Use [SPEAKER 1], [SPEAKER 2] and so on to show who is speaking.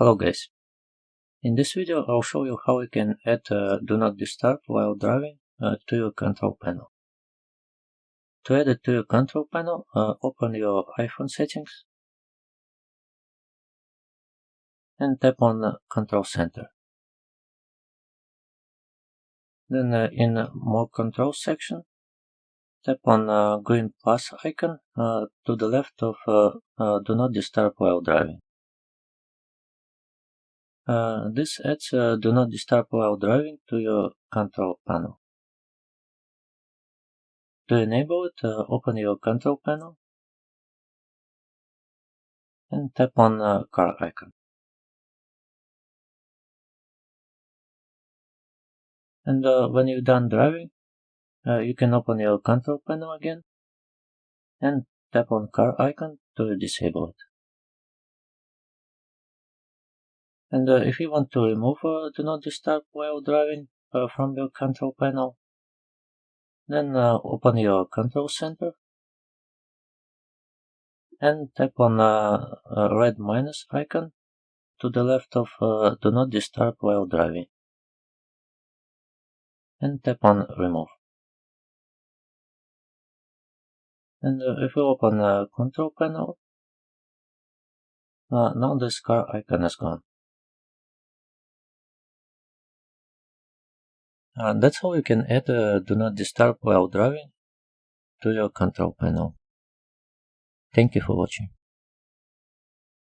[SPEAKER 1] Hello guys, in this video I'll show you how you can add Do Not Disturb while driving to your control panel. To add it to your control panel, open your iPhone settings and tap on Control Center. Then in More Controls section, tap on green plus icon to the left of Do Not Disturb while driving. This adds Do Not Disturb while driving to your control panel. To enable it, open your control panel and tap on car icon. And when you're done driving, you can open your control panel again and tap on car icon to disable it. And if you want to remove Do Not Disturb while driving from your control panel, then open your control center and tap on red minus icon to the left of Do Not Disturb while driving and tap on remove. And if you open control panel, now this car icon is gone. That's how you can add Do Not Disturb while driving to your control panel. Thank you for watching.